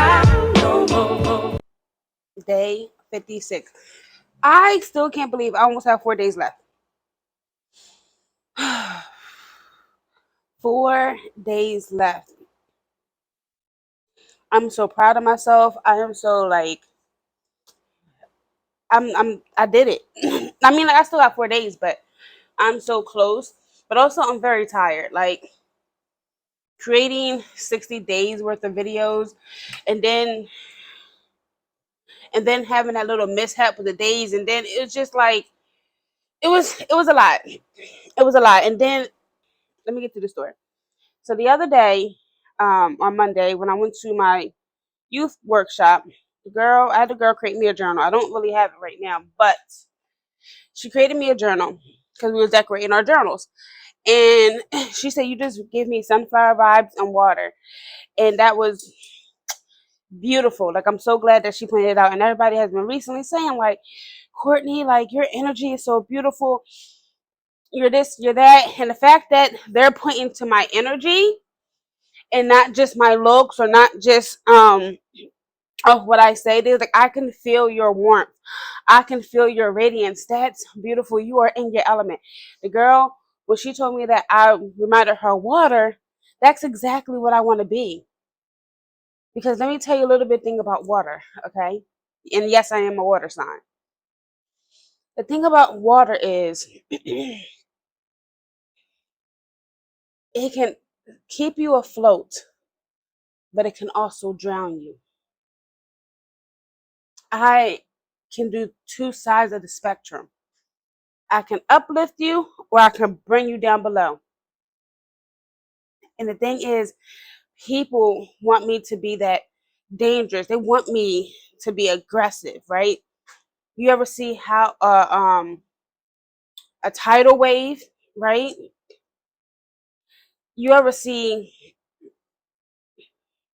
smile no more. Day 56. I still can't believe I almost have 4 days left. 4 days left. I'm so proud of myself. I am so like I did it. I mean, like, I still got 4 days, but I'm so close. But also I'm very tired. Like creating 60 days worth of videos and then having that little mishap with the days, and then it was just like it was a lot. It was a lot. And then let me get to the story. So the other day, on Monday, when I went to my youth workshop, I had the girl create me a journal. I don't really have it right now, but she created me a journal because we was decorating our journals. And she said, "You just give me sunflower vibes and water," and that was beautiful. Like, I'm so glad that she pointed it out. And everybody has been recently saying, like, "Courtney, like, your energy is so beautiful. You're this, you're that." And the fact that they're pointing to my energy and not just my looks, or not just of what I say, they're like, "I can feel your warmth. I can feel your radiance. That's beautiful. You are in your element." The girl, when she told me that I reminded her water, that's exactly what I want to be. Because let me tell you a little bit thing about water, okay? And yes, I am a water sign. The thing about water is it can keep you afloat, but it can also drown you. I can do two sides of the spectrum. I can uplift you or I can bring you down below. And the thing is, people want me to be that dangerous. They want me to be aggressive, right? You ever see how a tidal wave, right? You ever see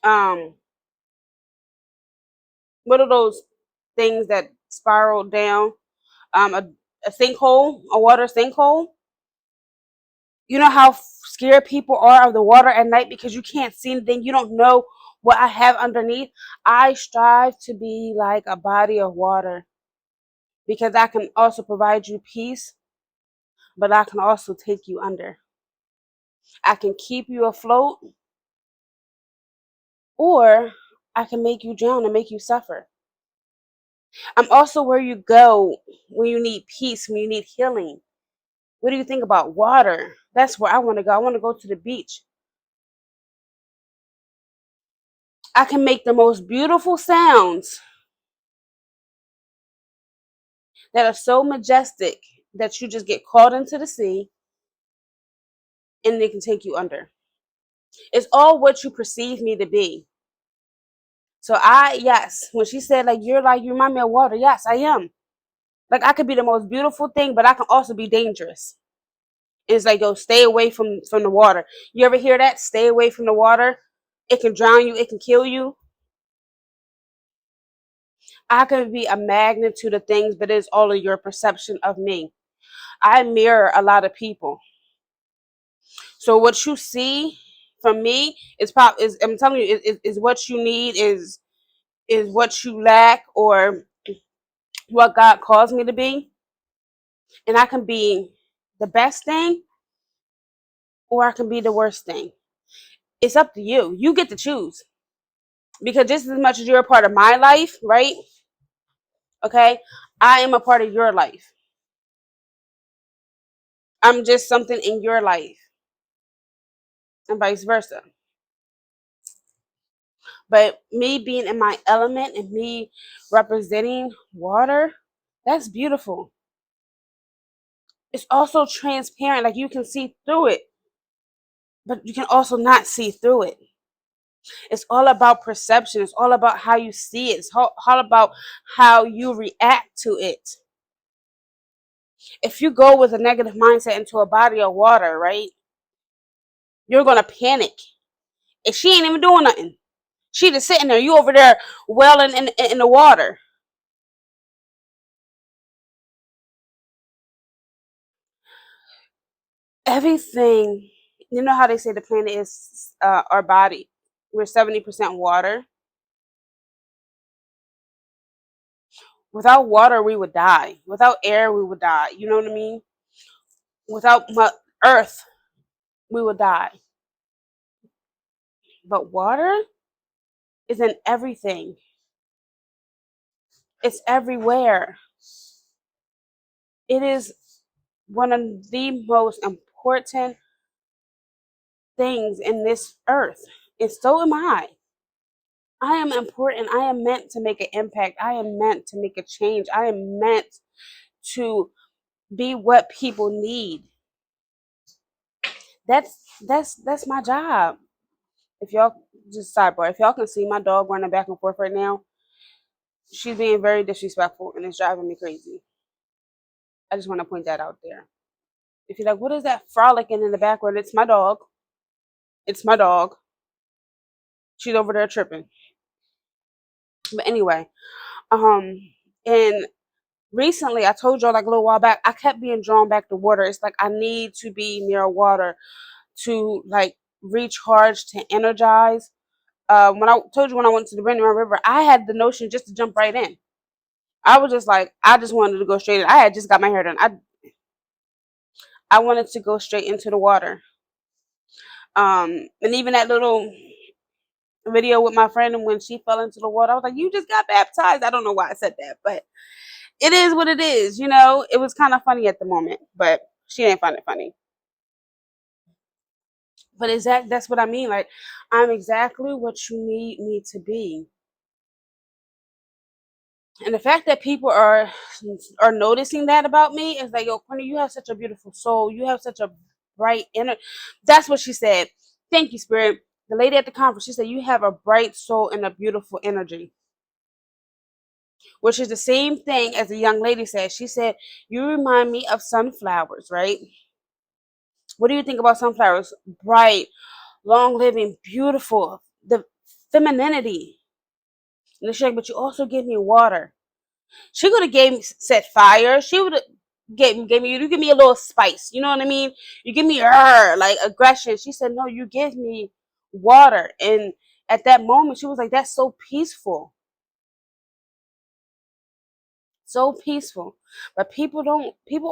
um what are those things that spiral down? A sinkhole, a water sinkhole. You know how scared people are of the water at night because you can't see anything. You don't know what I have underneath. I strive to be like a body of water because I can also provide you peace, but I can also take you under. I can keep you afloat, or I can make you drown and make you suffer. I'm also where you go when you need peace, when you need healing. What do you think about water? That's where I want to go. I want to go to the beach. I can make the most beautiful sounds that are so majestic that you just get caught into the sea and they can take you under. It's all what you perceive me to be. So yes, when she said, like, you remind me of water, yes, I am. Like, I could be the most beautiful thing, but I can also be dangerous. It's like, yo, stay away from the water. You ever hear that? Stay away from the water. It can drown you. It can kill you. I can be a magnitude of things, but it's all of your perception of me. I mirror a lot of people. So what you see from me is I'm telling you is what you need, is what you lack, or what God calls me to be. And I can be the best thing or I can be the worst thing. It's up to you. You get to choose. Because just as much as you're a part of my life, right? Okay, I am a part of your life. I'm just something in your life, and vice versa. But me being in my element and me representing water, that's beautiful. It's also transparent, like you can see through it, but you can also not see through it. It's all about perception. It's all about how you see it. It's all about how you react to it. If you go with a negative mindset into a body of water, right, you're gonna panic. If she ain't even doing nothing, she just sitting there. You over there welling in the water. Everything. You know how they say the planet is our body. We're 70% water. Without water, we would die. Without air, we would die. You know what I mean? Without earth, we would die. But water is in everything. It's everywhere. It is one of the most important things in this earth. And so am I. I am important. I am meant to make an impact. I am meant to make a change. I am meant to be what people need. That's my job. If y'all just sidebar, if y'all can see my dog running back and forth right now, she's being very disrespectful and it's driving me crazy. I just want to point that out there. If you're like, what is that frolicking in the background? It's my dog. It's my dog. She's over there tripping. But anyway, um, and recently I told y'all like a little while back, I kept being drawn back to water. It's like I need to be near water to like recharge, to energize. When I told you when I went to the Brandywine River, I had the notion just to jump right in. I was just like, I just wanted to go straight in. I had just got my hair done. I wanted to go straight into the water. And even that little video with my friend and when she fell into the water, I was like, you just got baptized. I don't know why I said that, but it is what it is, you know. It was kind of funny at the moment, but she didn't find it funny. But that's what I mean. Like, I'm exactly what you need me to be. And the fact that people are noticing that about me is like, yo, Courtney, you have such a beautiful soul. You have such a bright inner. That's what she said. Thank you, Spirit. The lady at the conference, she said, you have a bright soul and a beautiful energy, which is the same thing as the young lady said. She said, you remind me of sunflowers, right? What do you think about sunflowers? Bright, long living, beautiful, the femininity. And she's like, but you also give me water. She could have set fire. She would have gave me, you give me a little spice. You know what I mean? You give me like aggression. She said, no, you give me water. And at that moment, she was like, that's so peaceful. So peaceful. But people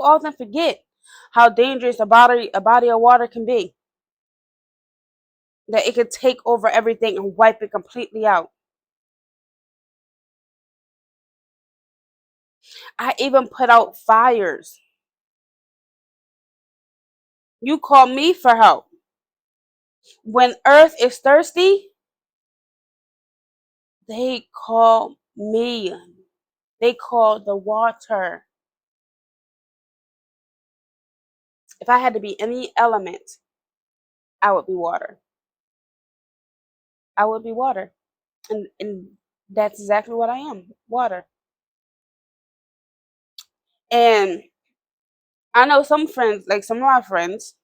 often forget how dangerous a body of water can be. That it could take over everything and wipe it completely out. I even put out fires. You call me for help. When earth is thirsty, they call me. They call the water. If I had to be any element, I would be water. I would be water. And that's exactly what I am, water. And I know some friends, like some of my friends,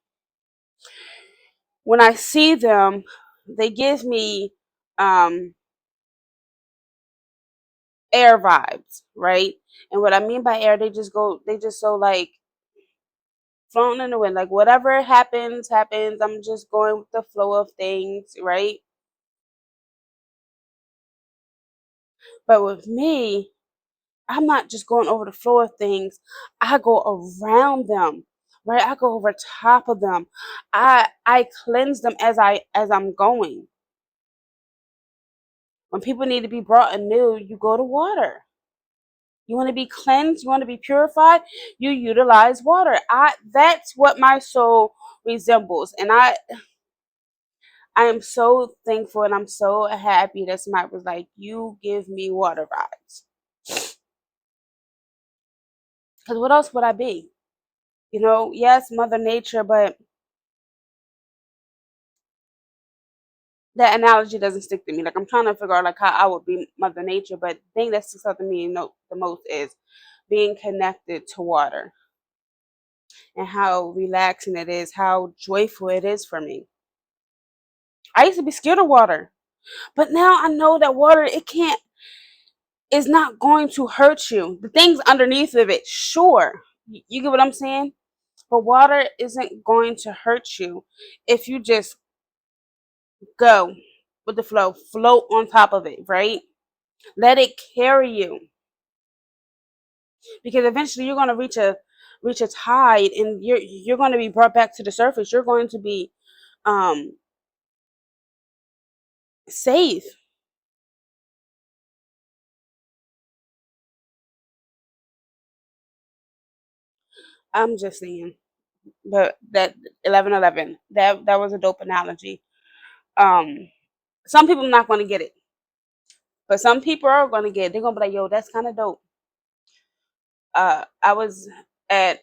when I see them, they give me um, air vibes, right? And what I mean by air, they just so like floating in the wind. Like whatever happens, happens. I'm just going with the flow of things, right? But with me, I'm not just going over the floor of things. I go around them, right? I go over top of them. I cleanse them as I'm going. When people need to be brought anew, you go to water. You want to be cleansed, you want to be purified, you utilize water. That's what my soul resembles. And I am so thankful and I'm so happy that somebody was like, you give me water vibes. Because what else would I be? You know, yes, Mother Nature, but that analogy doesn't stick to me. Like I'm trying to figure out like how I would be Mother Nature, but the thing that sticks out to me, the most is being connected to water and how relaxing it is, how joyful it is for me. I used to be scared of water, but now I know that water is not going to hurt you. The things underneath of it, sure, you get what I'm saying, but water isn't going to hurt you if you just go with the flow, float on top of it, right? Let it carry you. because eventually you're going to reach a tide, and you're going to be brought back to the surface. You're going to be um safe. I'm just saying. But that 11:11, that was a dope analogy. Um, some people are not going to get it, but some people are going to get it. They're going to be like, "Yo, that's kind of dope." I was at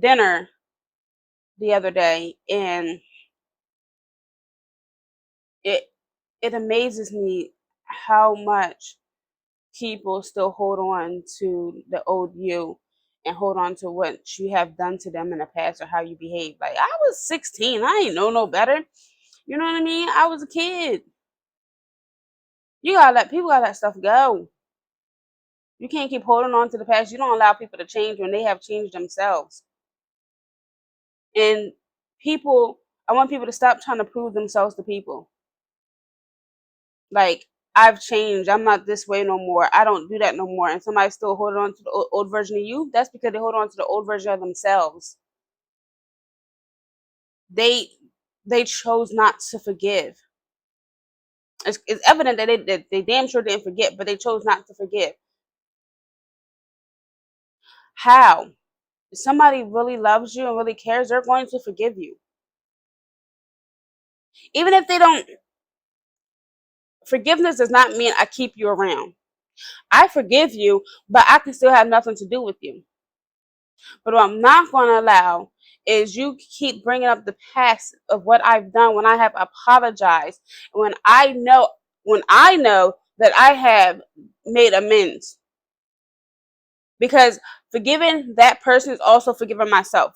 dinner the other day, and it it amazes me how much people still hold on to the old you and hold on to what you have done to them in the past or how you behave. Like, I was 16, I ain't know no better. You know what I mean? I was a kid. You gotta let people gotta let stuff go. You can't keep holding on to the past. You don't allow people to change when they have changed themselves. And people, I want people to stop trying to prove themselves to people. Like, I've changed. I'm not this way no more. I don't do that no more. And somebody's still holding on to the old version of you. That's because they hold on to the old version of themselves. They they chose not to forgive. It's evident that they damn sure didn't forget, but they chose not to forgive. How? If somebody really loves you and really cares, they're going to forgive you. Even if they don't, forgiveness does not mean I keep you around. I forgive you, but I can still have nothing to do with you. But what I'm not going to allow is you keep bringing up the past of what I've done when I have apologized, when I know that I have made amends. Because forgiving that person is also forgiving myself.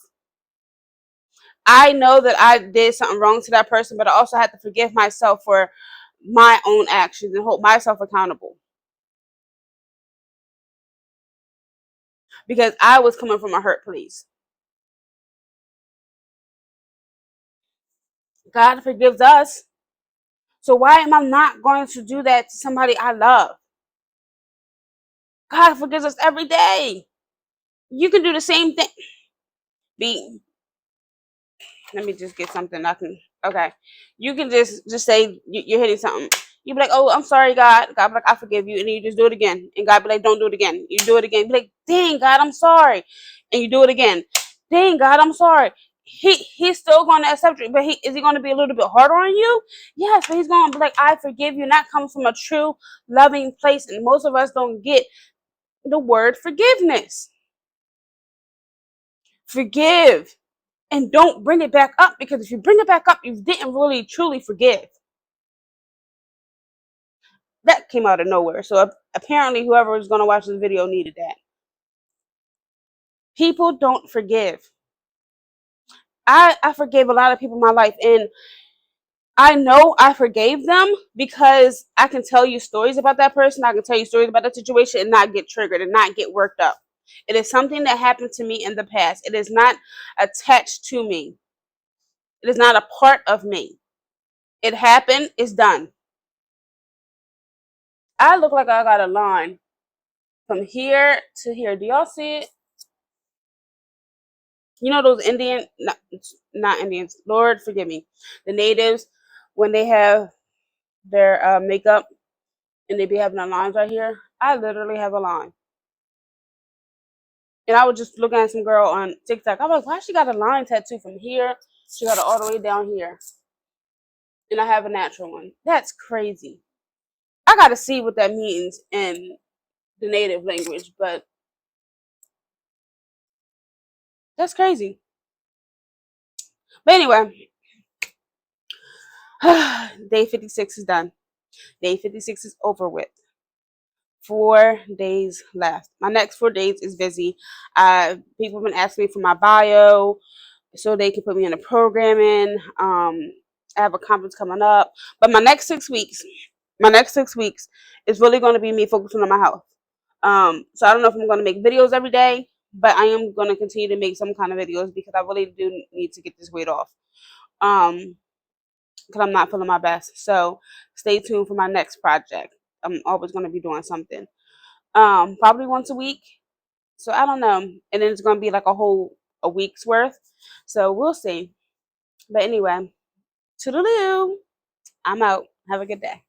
I know that I did something wrong to that person, but I also have to forgive myself for my own actions and hold myself accountable. Because I was coming from a hurt place. God forgives us. So why am I not going to do that to somebody I love? God forgives us every day. You can do the same thing. Be Let me just get something I can. Okay, you can just say you're hitting something. You be like, "Oh, I'm sorry, God." God be like, "I forgive you," and then you just do it again. And God be like, "Don't do it again." You do it again. Be like, "Dang, God, I'm sorry," and you do it again. "Dang, God, I'm sorry." He's still going to accept you, but is he going to be a little bit harder on you? Yes, but he's going to be like, "I forgive you," and that comes from a true loving place. And most of us don't get the word forgiveness. Forgive. And don't bring it back up, because if you bring it back up, you didn't really truly forgive. That came out of nowhere. So apparently, whoever was going to watch this video needed that. People don't forgive. I forgave a lot of people in my life, and I know I forgave them because I can tell you stories about that person. I can tell you stories about that situation and not get triggered and not get worked up. It is something that happened to me in the past. It is not attached to me. It is not a part of me. It happened. It's done. I look like I got a line from here to here. Do y'all see it? You know those Indian, not Indians. Lord forgive me, the natives, when they have their makeup and they be having the lines right here. I literally have a line, and I was just looking at some girl on TikTok. I was like, why she got a line tattoo from here? She got it all the way down here, and I have a natural one. That's crazy. I got to see what that means in the native language, but that's crazy. But anyway, day 56 is done. Day 56 is over with. 4 days left. My next 4 days is busy. People have been asking me for my bio so they can put me in a programming. I have a conference coming up, but my next 6 weeks is really going to be me focusing on my health. So I don't know if I'm going to make videos every day, but I am going to continue to make some kind of videos because I really do need to get this weight off. Because I'm not feeling my best. So stay tuned for my next project. I'm always going to be doing something. Probably once a week. So I don't know. And then it's gonna be like a week's worth. So we'll see. But anyway, toodaloo. I'm out. Have a good day.